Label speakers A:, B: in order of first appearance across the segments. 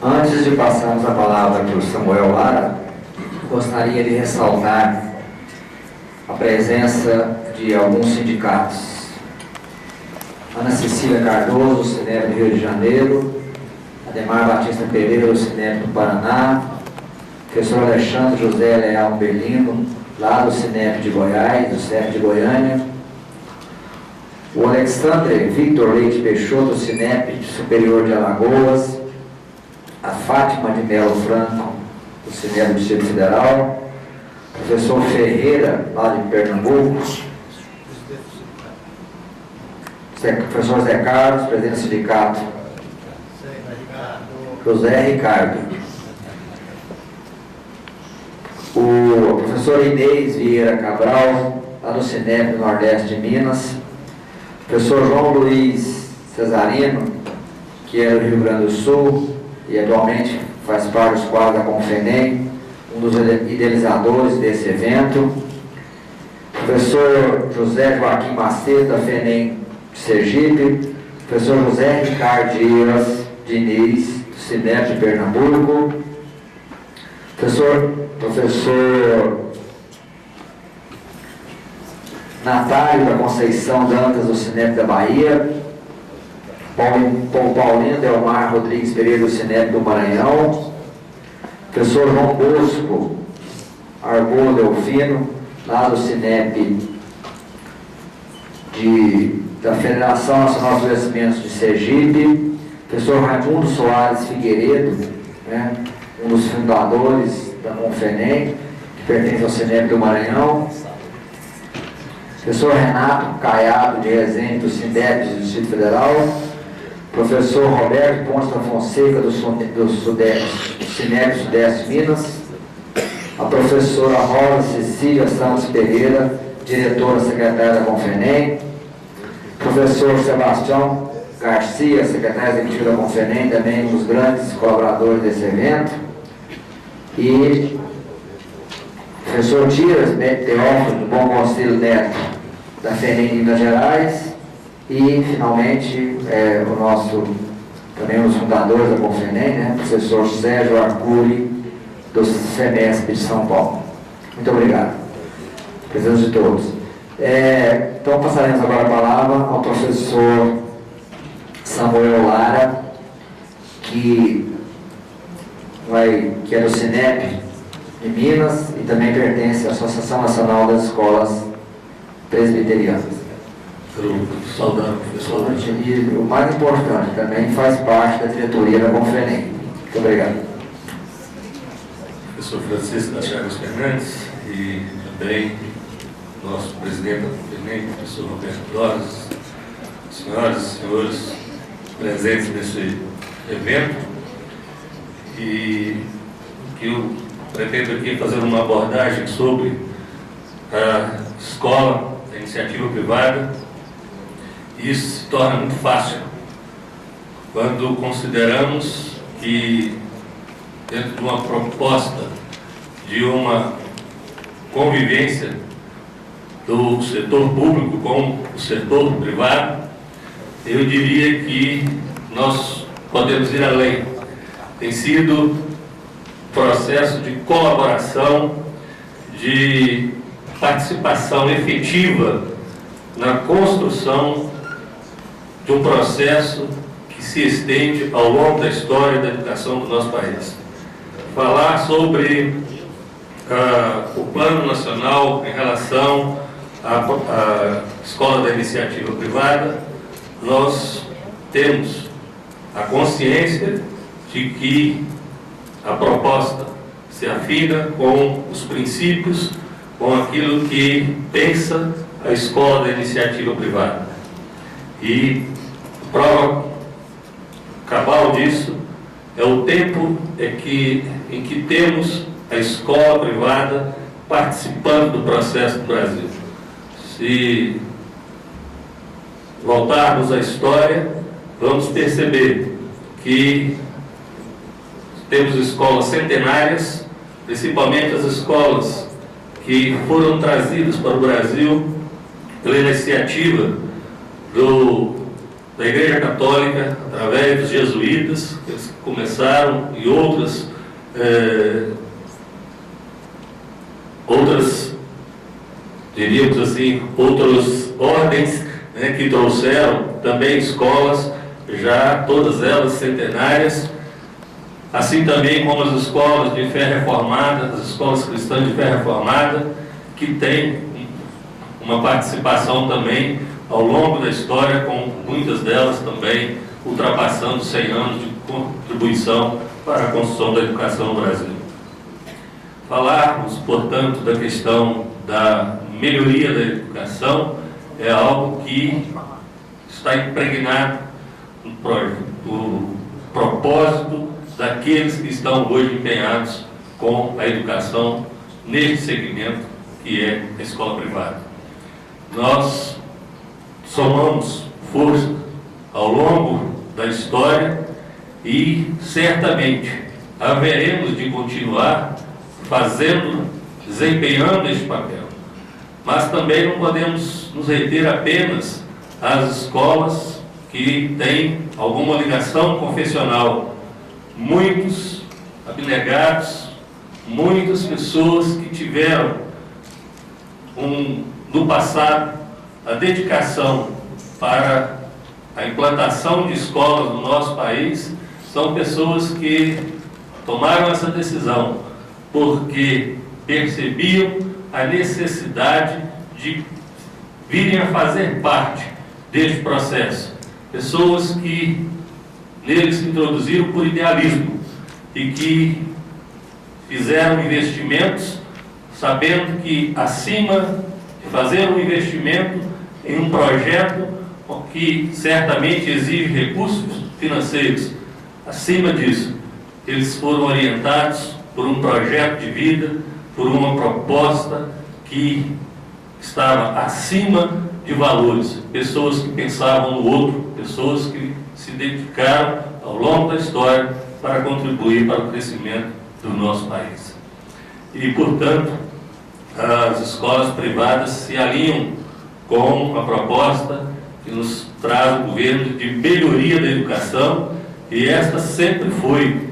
A: Antes de passarmos a palavra para o Samuel Lara, gostaria de ressaltar a presença de alguns sindicatos. Ana Cecília Cardoso, do Sinep do Rio de Janeiro, Ademar Batista Pereira, do Sinep do Paraná, professor Alexandre José Leal Belino, lá do Sinep de Goiás, do Sinep de Goiânia, o Alexandre Victor Leite Peixoto, do Sinep Superior de Alagoas, a Fátima de Melo Franco, do Sinep do Distrito Federal, professor Ferreira, lá de Pernambuco, professor Zé Carlos, presidente do sindicato, José Ricardo, o professor Inês Vieira Cabral, lá do Sinep do Nordeste de Minas, professor João Luiz Cesarino, que é do Rio Grande do Sul e atualmente faz parte dos quadros da Confenem, um dos idealizadores desse evento, professor José Joaquim Macedo, da FENEM de Sergipe, professor José Ricardo Dias Diniz, do Sinep de Pernambuco, professor Natália da Conceição Dantas, do Sinep da Bahia, Paulino Delmar Rodrigues Pereira, do Sinep do Maranhão, professor João Bosco Argolo Delfino, lá do Sinep da Federação Nacional dos Investimentos de Sergipe, professor Raimundo Soares Figueiredo, né, um dos fundadores da Confenem, que pertence ao Sinep do Maranhão, professor Renato Caiado de Rezende, do Sindep do Distrito Federal, professor Roberto Pontes da Fonseca, do Sinep Sudeste Minas, a professora Rosa Cecília Santos Pereira, diretora secretária da Confenem, professor Sebastião Garcia, secretário executivo da Confenem, também um dos grandes colaboradores desse evento, e professor Tiras Teófilo do Bom Conselho Neto, da FENEM de Minas Gerais, e finalmente o nosso, também um dos fundadores da Confenem, né, professor Sérgio Arcuri, do SEMESP de São Paulo. Muito obrigado. Presença de todos. Então passaremos agora a palavra ao professor Samuel Lara, que é do Sinep de Minas e também pertence à Associação Nacional das Escolas Presbiterianas.
B: Saudar o professor.
A: E o mais importante, também faz parte da diretoria da Confenem. Muito obrigado.
B: Professor Francisco das Chagas Fernandes e também nosso presidente da Confenem, professor Roberto Dorres, senhoras e senhores presentes nesse evento, e que eu pretendo aqui fazer uma abordagem sobre a escola, a iniciativa privada. Isso se torna muito fácil quando consideramos que, dentro de uma proposta de uma convivência do setor público com o setor privado, eu diria que nós podemos ir além. Tem sido processo de colaboração, de participação efetiva na construção de um processo que se estende ao longo da história da educação do nosso país. Falar sobre o Plano Nacional em relação à Escola da Iniciativa Privada, nós temos a consciência de que a proposta se afina com os princípios, com aquilo que pensa a Escola da Iniciativa Privada. E prova cabal disso é o tempo em que temos a escola privada participando do processo do Brasil. Se voltarmos à história, vamos perceber que temos escolas centenárias, principalmente as escolas que foram trazidas para o Brasil pela iniciativa do da Igreja Católica, através dos jesuítas, que eles começaram, e outras diríamos assim, outras ordens, né, que trouxeram também escolas, já todas elas centenárias, assim também como as escolas de fé reformada, as escolas cristãs de fé reformada, que têm uma participação também ao longo da história, com muitas delas também ultrapassando 100 anos de contribuição para a construção da educação no Brasil. Falarmos, portanto, da questão da melhoria da educação é algo que está impregnado no propósito daqueles que estão hoje empenhados com a educação neste segmento que é a escola privada. Nós somamos força ao longo da história e certamente haveremos de continuar desempenhando este papel. Mas também não podemos nos reter apenas às escolas que têm alguma ligação confessional. Muitos abnegados, muitas pessoas que tiveram no passado a dedicação para a implantação de escolas no nosso país, são pessoas que tomaram essa decisão porque percebiam a necessidade de virem a fazer parte deste processo. Pessoas que nele se introduziram por idealismo e que fizeram investimentos sabendo que, acima de fazer um investimento em um projeto que certamente exige recursos financeiros, acima disso, eles foram orientados por um projeto de vida, por uma proposta que estava acima de valores. Pessoas que pensavam no outro, pessoas que se dedicaram ao longo da história para contribuir para o crescimento do nosso país. E, portanto, as escolas privadas se alinham com a proposta que nos traz o governo de melhoria da educação, e esta sempre foi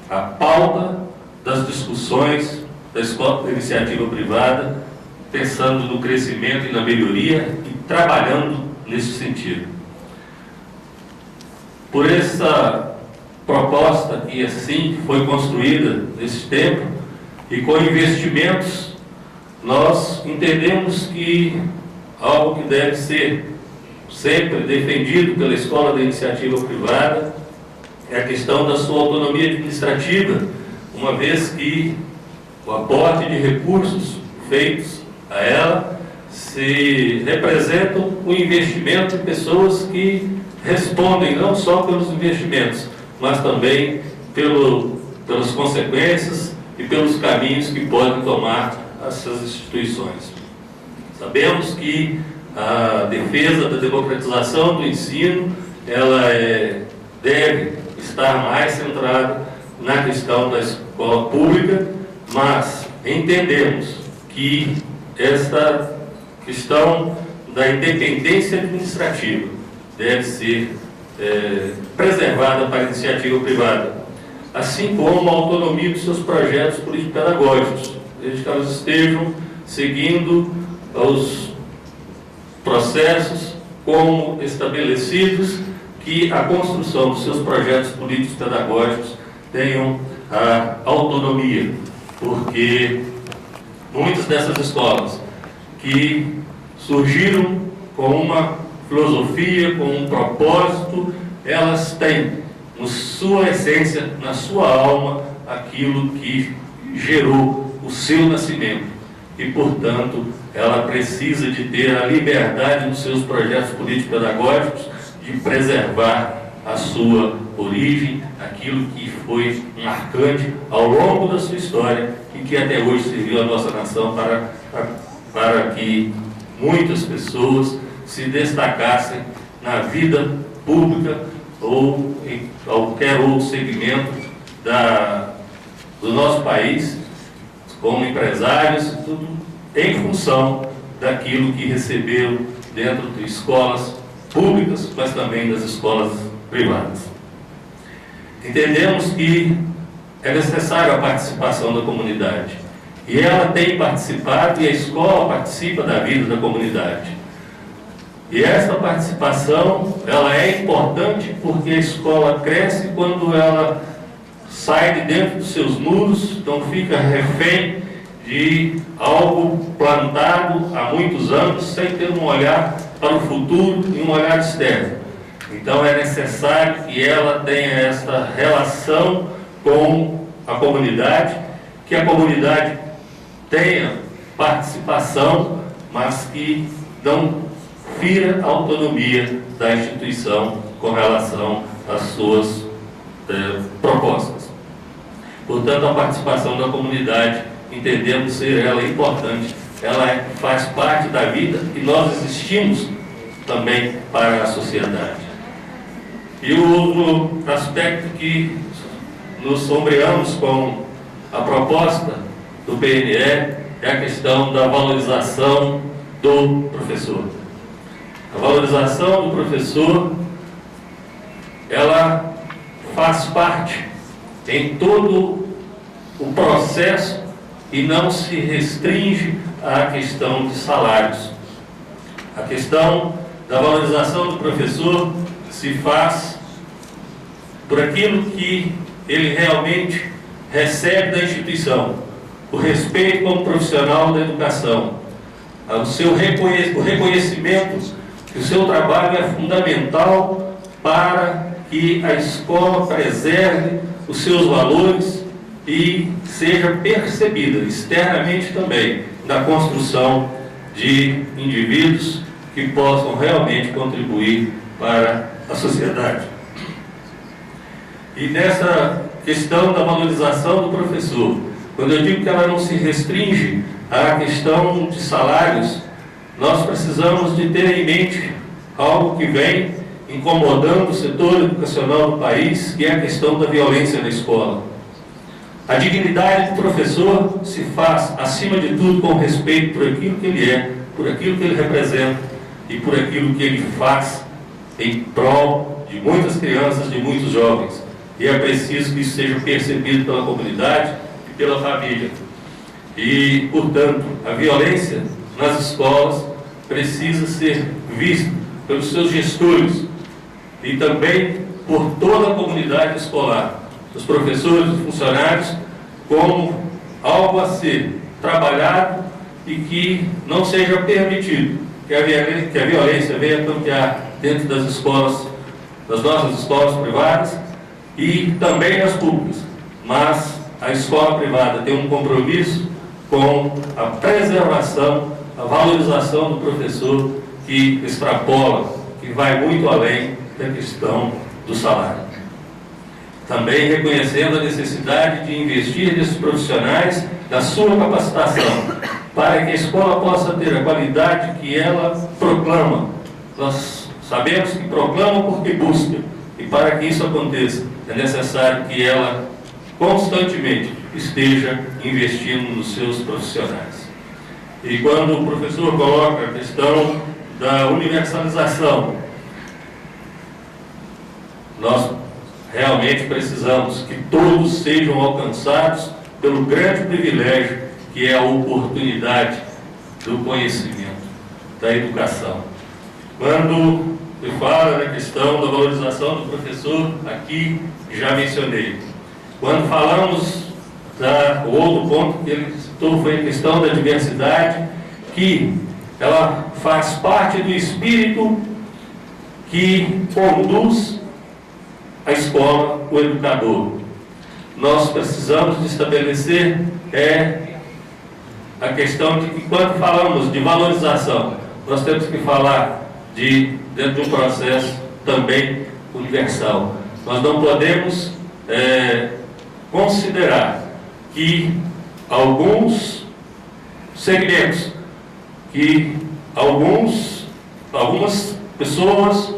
B: a pauta das discussões da escola de iniciativa privada, pensando no crescimento e na melhoria e trabalhando nesse sentido. Por essa proposta que assim foi construída nesse tempo e com investimentos, nós entendemos que algo que deve ser sempre defendido pela escola da iniciativa privada é a questão da sua autonomia administrativa, uma vez que o aporte de recursos feitos a ela se representam o investimento de pessoas que respondem não só pelos investimentos, mas também pelas consequências e pelos caminhos que podem tomar essas instituições. Sabemos que a defesa da democratização do ensino, ela deve estar mais centrada na questão da escola pública, mas entendemos que esta questão da independência administrativa deve ser preservada para a iniciativa privada, assim como a autonomia dos seus projetos político-pedagógicos, desde que elas estejam seguindo os processos como estabelecidos, que a construção dos seus projetos políticos pedagógicos tenham a autonomia, porque muitas dessas escolas que surgiram com uma filosofia, com um propósito, elas têm na sua essência, na sua alma, aquilo que gerou o seu nascimento. E, portanto, ela precisa de ter a liberdade nos seus projetos político-pedagógicos de preservar a sua origem, aquilo que foi marcante ao longo da sua história e que até hoje serviu a nossa nação para que muitas pessoas se destacassem na vida pública ou em qualquer outro segmento do nosso país, como empresários, tudo em função daquilo que receberam dentro de escolas públicas, mas também das escolas privadas. Entendemos que é necessária a participação da comunidade, e ela tem participado, e a escola participa da vida da comunidade. E essa participação, ela é importante porque a escola cresce quando ela sai de dentro dos seus muros, não fica refém de algo plantado há muitos anos, sem ter um olhar para o futuro e um olhar externo. Então é necessário que ela tenha esta relação com a comunidade, que a comunidade tenha participação, mas que não fira a autonomia da instituição com relação às suas propostas. Portanto, a participação da comunidade, entendemos ser ela importante, ela faz parte da vida e nós existimos também para a sociedade. E o outro aspecto que nos sombreamos com a proposta do PNE é a questão da valorização do professor. A valorização do professor, ela faz parte em todo o processo e não se restringe à questão de salários. A questão da valorização do professor se faz por aquilo que ele realmente recebe da instituição, o respeito como profissional da educação, o reconhecimento que o seu trabalho é fundamental para que a escola preserve os seus valores e seja percebida externamente também na construção de indivíduos que possam realmente contribuir para a sociedade. E nessa questão da valorização do professor, quando eu digo que ela não se restringe à questão de salários, nós precisamos de ter em mente algo que vem incomodando o setor educacional do país, que é a questão da violência na escola. A dignidade do professor se faz, acima de tudo, com respeito por aquilo que ele é, por aquilo que ele representa e por aquilo que ele faz em prol de muitas crianças, de muitos jovens. E é preciso que isso seja percebido pela comunidade e pela família. E, portanto, a violência nas escolas precisa ser vista pelos seus gestores e também por toda a comunidade escolar, os professores, os funcionários, como algo a ser trabalhado e que não seja permitido que a violência venha campear dentro das escolas, das nossas escolas privadas e também das públicas. Mas a escola privada tem um compromisso com a preservação, a valorização do professor, que extrapola, que vai muito além da questão do salário. Também reconhecendo a necessidade de investir nesses profissionais, na sua capacitação, para que a escola possa ter a qualidade que ela proclama. Nós sabemos que proclama porque busca, e para que isso aconteça, é necessário que ela constantemente esteja investindo nos seus profissionais. E quando o professor coloca a questão da universalização, nós realmente precisamos que todos sejam alcançados pelo grande privilégio que é a oportunidade do conhecimento, da educação. Quando eu falo na questão da valorização do professor, aqui já mencionei. Quando falamos o outro ponto que ele citou foi a questão da diversidade, que ela faz parte do espírito que conduz a escola, o educador. Nós precisamos de estabelecer a questão de que quando falamos de valorização, nós temos que falar dentro de um processo também universal. Nós não podemos considerar que alguns segmentos, que algumas pessoas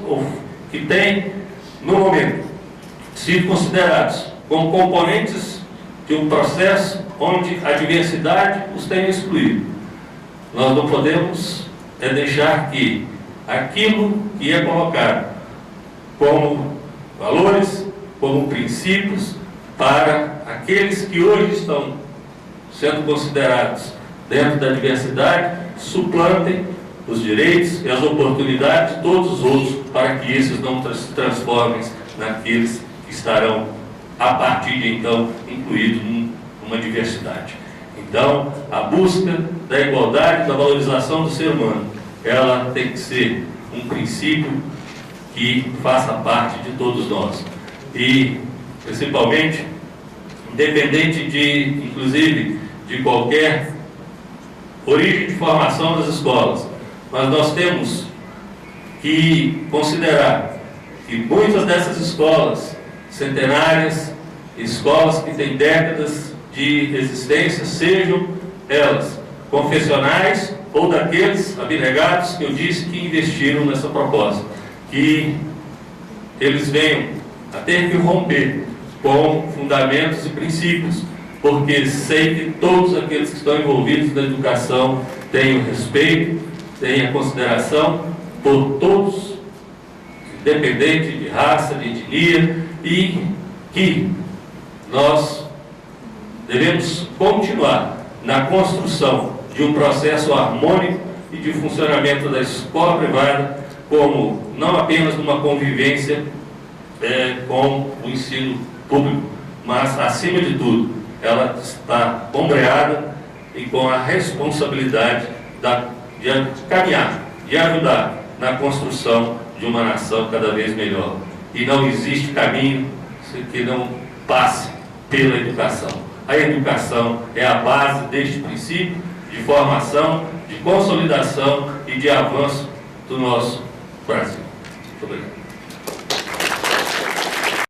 B: que têm, no momento, sido considerados como componentes de um processo onde a diversidade os tem excluído. Nós não podemos deixar que aquilo que é colocado como valores, como princípios para aqueles que hoje estão sendo considerados dentro da diversidade, suplantem os direitos e as oportunidades de todos os outros, para que esses não se transformem naqueles que estarão, a partir de então, incluídos numa diversidade. Então, a busca da igualdade, da valorização do ser humano, ela tem que ser um princípio que faça parte de todos nós. E, principalmente, independente inclusive, de qualquer origem de formação das escolas, mas nós temos que considerar que muitas dessas escolas centenárias, escolas que têm décadas de existência, sejam elas confessionais ou daqueles abnegados que eu disse que investiram nessa proposta, que eles venham a ter que romper com fundamentos e princípios, porque sei que todos aqueles que estão envolvidos na educação têm o respeito, têm a consideração por todos, independente de raça, de etnia, e que nós devemos continuar na construção de um processo harmônico e de funcionamento da escola privada, como não apenas uma convivência com o ensino público, mas, acima de tudo, ela está ombreada e com a responsabilidade de caminhar, de ajudar na construção de uma nação cada vez melhor. E não existe caminho que não passe pela educação. A educação é a base deste princípio de formação, de consolidação e de avanço do nosso Brasil. Muito obrigado.